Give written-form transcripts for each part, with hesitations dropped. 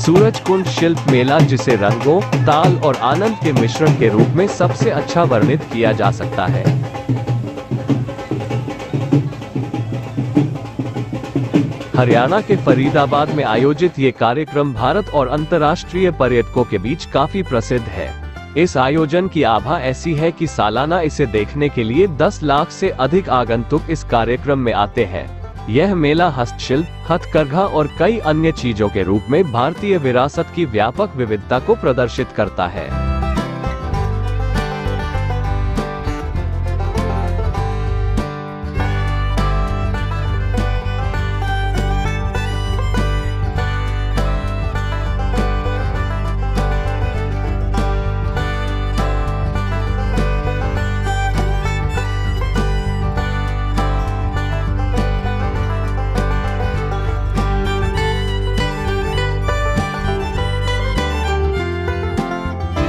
सूरजकुंड शिल्प मेला, जिसे रंगों, ताल और आनंद के मिश्रण के रूप में सबसे अच्छा वर्णित किया जा सकता है। हरियाणा के फरीदाबाद में आयोजित ये कार्यक्रम भारत और अंतर्राष्ट्रीय पर्यटकों के बीच काफी प्रसिद्ध है। इस आयोजन की आभा ऐसी है कि सालाना इसे देखने के लिए 10 लाख से अधिक आगंतुक इस कार्यक्रम में आते हैं। यह मेला हस्तशिल्प, हथकरघा और कई अन्य चीजों के रूप में भारतीय विरासत की व्यापक विविधता को प्रदर्शित करता है।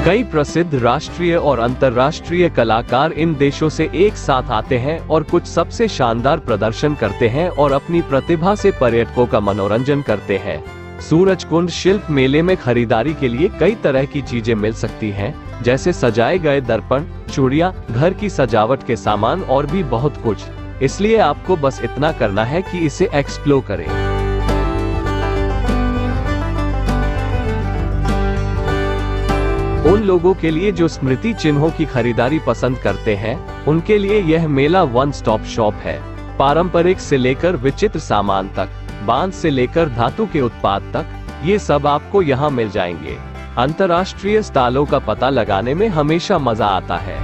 कई प्रसिद्ध राष्ट्रीय और अंतर्राष्ट्रीय कलाकार इन देशों से एक साथ आते हैं और कुछ सबसे शानदार प्रदर्शन करते हैं और अपनी प्रतिभा से पर्यटकों का मनोरंजन करते हैं। सूरजकुंड शिल्प मेले में खरीदारी के लिए कई तरह की चीजें मिल सकती हैं, जैसे सजाए गए दर्पण, चूड़ियां, घर की सजावट के सामान और भी बहुत कुछ। इसलिए आपको बस इतना करना है कि इसे एक्सप्लोर करें। उन लोगों के लिए जो स्मृति चिन्हों की खरीदारी पसंद करते हैं, उनके लिए यह मेला वन स्टॉप शॉप है। पारंपरिक से लेकर विचित्र सामान तक, बांस से लेकर धातु के उत्पाद तक, ये सब आपको यहाँ मिल जाएंगे। अंतर्राष्ट्रीय स्टॉलों का पता लगाने में हमेशा मजा आता है।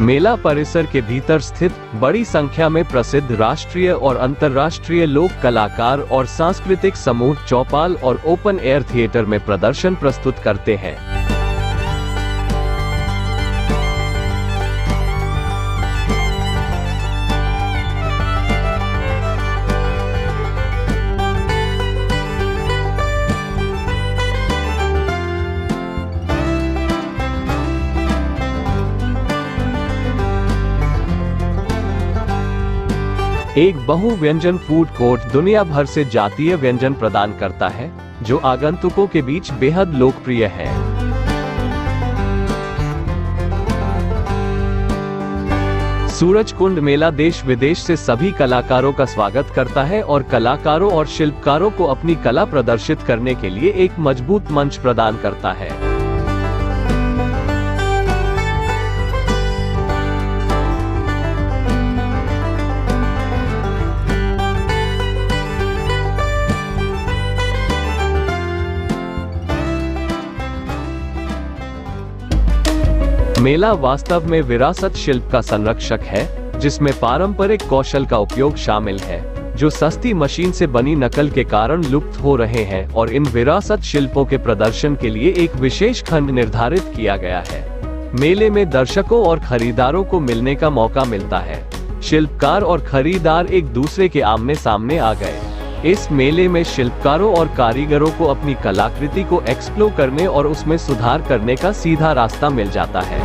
मेला परिसर के भीतर स्थित बड़ी संख्या में प्रसिद्ध राष्ट्रीय और अंतर्राष्ट्रीय लोक कलाकार और सांस्कृतिक समूह चौपाल और ओपन एयर थिएटर में प्रदर्शन प्रस्तुत करते हैं। एक बहु व्यंजन फूड कोर्ट दुनिया भर से जातीय व्यंजन प्रदान करता है, जो आगंतुकों के बीच बेहद लोकप्रिय है। सूरजकुंड मेला देश विदेश से सभी कलाकारों का स्वागत करता है और कलाकारों और शिल्पकारों को अपनी कला प्रदर्शित करने के लिए एक मजबूत मंच प्रदान करता है। मेला वास्तव में विरासत शिल्प का संरक्षक है, जिसमें पारंपरिक कौशल का उपयोग शामिल है, जो सस्ती मशीन से बनी नकल के कारण लुप्त हो रहे हैं, और इन विरासत शिल्पों के प्रदर्शन के लिए एक विशेष खंड निर्धारित किया गया है। मेले में दर्शकों और खरीदारों को मिलने का मौका मिलता है। शिल्पकार और खरीदार एक दूसरे के आमने सामने आ गए। इस मेले में शिल्पकारों और कारीगरों को अपनी कलाकृति को एक्सप्लोर करने और उसमें सुधार करने का सीधा रास्ता मिल जाता है।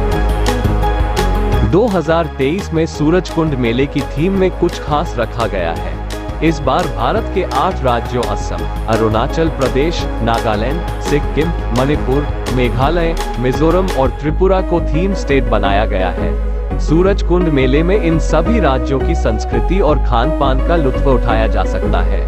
2023 में सूरजकुंड मेले की थीम में कुछ खास रखा गया है। इस बार भारत के 8 राज्यों असम, अरुणाचल प्रदेश, नागालैंड, सिक्किम, मणिपुर, मेघालय, मिजोरम और त्रिपुरा को थीम स्टेट बनाया गया है। सूरजकुंड मेले में इन सभी राज्यों की संस्कृति और खान पान का लुत्फ उठाया जा सकता है।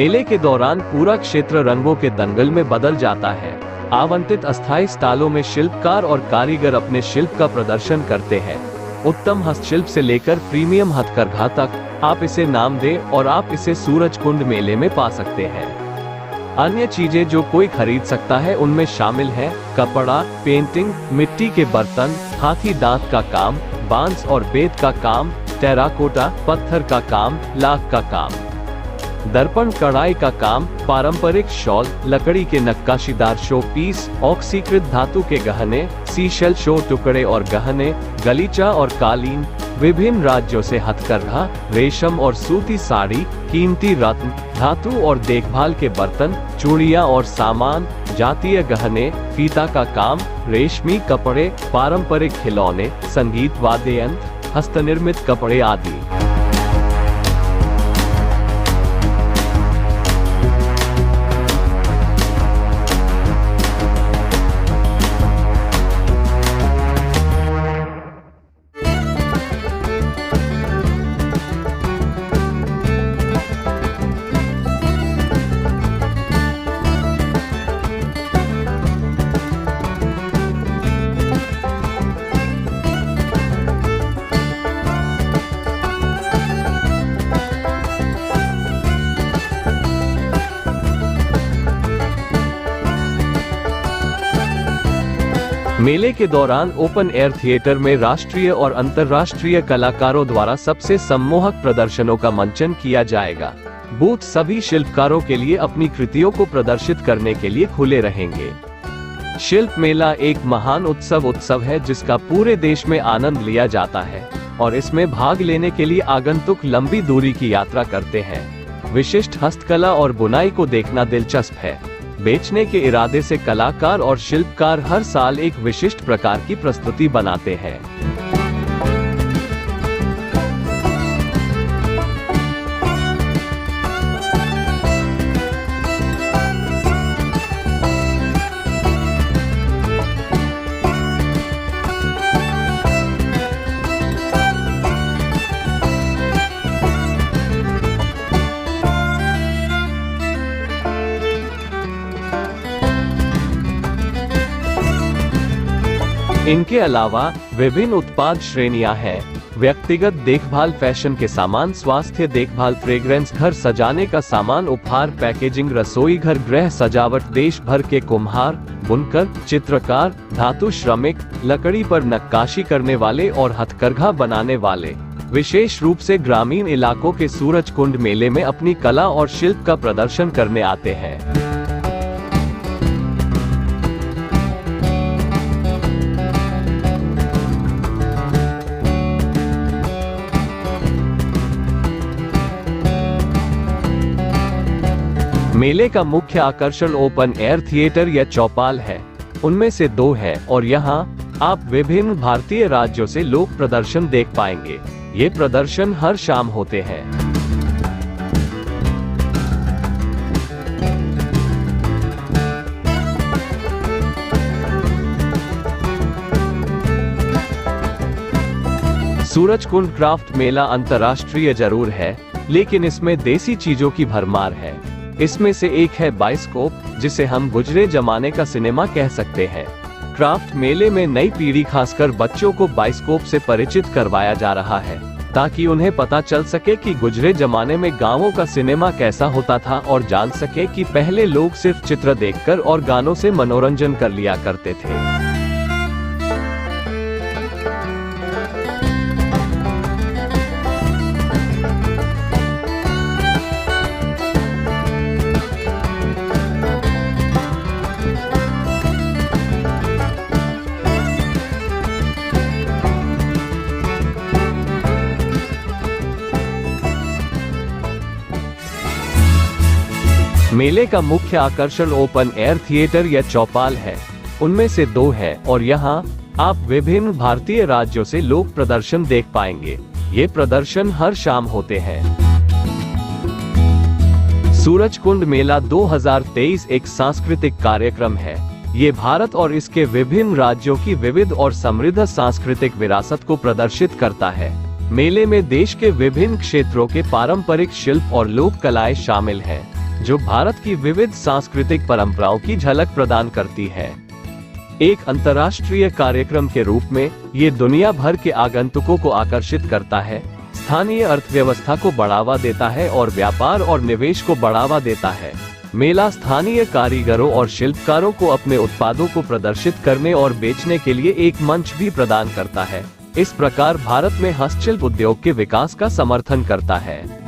मेले के दौरान पूरा क्षेत्र रंगों के दंगल में बदल जाता है। आवंटित अस्थायी स्टालों में शिल्पकार और कारीगर अपने शिल्प का प्रदर्शन करते हैं। उत्तम हस्तशिल्प से लेकर प्रीमियम हथकरघा तक, आप इसे नाम दें और आप इसे सूरजकुंड मेले में पा सकते हैं। अन्य चीजें जो कोई खरीद सकता है उनमें शामिल है कपड़ा, पेंटिंग, मिट्टी के बर्तन, हाथी दांत का काम, बांस और बेत का काम, टेराकोटा, पत्थर का काम, लाख का काम, दर्पण कढ़ाई का काम, पारंपरिक शॉल, लकड़ी के नक्काशीदार शो पीस, ऑक्सीकृत धातु के गहने, सीशेल शो टुकड़े और गहने, गलीचा और कालीन, विभिन्न राज्यों से हथकरघा, रेशम और सूती साड़ी, कीमती रत्न, धातु और देखभाल के बर्तन, चूड़ियां और सामान, जातीय गहने, फीता का काम, रेशमी कपड़े, पारंपरिक खिलौने, संगीत वाद्य यंत्र, हस्तनिर्मित कपड़े आदि। मेले के दौरान ओपन एयर थिएटर में राष्ट्रीय और अंतर्राष्ट्रीय कलाकारों द्वारा सबसे सम्मोहक प्रदर्शनों का मंचन किया जाएगा। बूथ सभी शिल्पकारों के लिए अपनी कृतियों को प्रदर्शित करने के लिए खुले रहेंगे। शिल्प मेला एक महान उत्सव है जिसका पूरे देश में आनंद लिया जाता है और इसमें भाग लेने के लिए आगंतुक लंबी दूरी की यात्रा करते हैं। विशिष्ट हस्तकला और बुनाई को देखना दिलचस्प है। बेचने के इरादे से कलाकार और शिल्पकार हर साल एक विशिष्ट प्रकार की प्रस्तुति बनाते हैं। इनके अलावा विभिन्न उत्पाद श्रेणियां हैं। व्यक्तिगत देखभाल, फैशन के सामान, स्वास्थ्य देखभाल, फ्रेग्रेंस, घर सजाने का सामान, उपहार, पैकेजिंग, रसोई घर, गृह सजावट, देश भर के कुम्हार, बुनकर, चित्रकार, धातु श्रमिक, लकड़ी पर नक्काशी करने वाले और हथकरघा बनाने वाले विशेष रूप से ग्रामीण इलाकों के सूरजकुंड मेले में अपनी कला और शिल्प का प्रदर्शन करने आते हैं। मेले का मुख्य आकर्षण ओपन एयर थिएटर या चौपाल है। उनमें से 2 है और यहाँ आप विभिन्न भारतीय राज्यों से लोक प्रदर्शन देख पाएंगे। ये प्रदर्शन हर शाम होते हैं। सूरजकुंड क्राफ्ट मेला अंतर्राष्ट्रीय जरूर है, लेकिन इसमें देसी चीजों की भरमार है। इसमें से एक है बाइस्कोप, जिसे हम गुजरे जमाने का सिनेमा कह सकते हैं। क्राफ्ट मेले में नई पीढ़ी, खासकर बच्चों को बाइस्कोप से परिचित करवाया जा रहा है, ताकि उन्हें पता चल सके कि गुजरे जमाने में गांवों का सिनेमा कैसा होता था और जान सके कि पहले लोग सिर्फ चित्र देखकर और गानों से मनोरंजन कर लिया करते थे। मेले का मुख्य आकर्षण ओपन एयर थिएटर या चौपाल है। उनमें से 2 है और यहाँ आप विभिन्न भारतीय राज्यों से लोक प्रदर्शन देख पाएंगे। ये प्रदर्शन हर शाम होते हैं। सूरजकुंड मेला 2023 एक सांस्कृतिक कार्यक्रम है। ये भारत और इसके विभिन्न राज्यों की विविध और समृद्ध सांस्कृतिक विरासत को प्रदर्शित करता है। मेले में देश के विभिन्न क्षेत्रों के पारंपरिक शिल्प और लोक कलाएं शामिल हैं। जो भारत की विविध सांस्कृतिक परंपराओं की झलक प्रदान करती है। एक अंतर्राष्ट्रीय कार्यक्रम के रूप में ये दुनिया भर के आगंतुकों को आकर्षित करता है, स्थानीय अर्थव्यवस्था को बढ़ावा देता है और व्यापार और निवेश को बढ़ावा देता है। मेला स्थानीय कारीगरों और शिल्पकारों को अपने उत्पादों को प्रदर्शित करने और बेचने के लिए एक मंच भी प्रदान करता है। इस प्रकार भारत में हस्तशिल्प उद्योग के विकास का समर्थन करता है।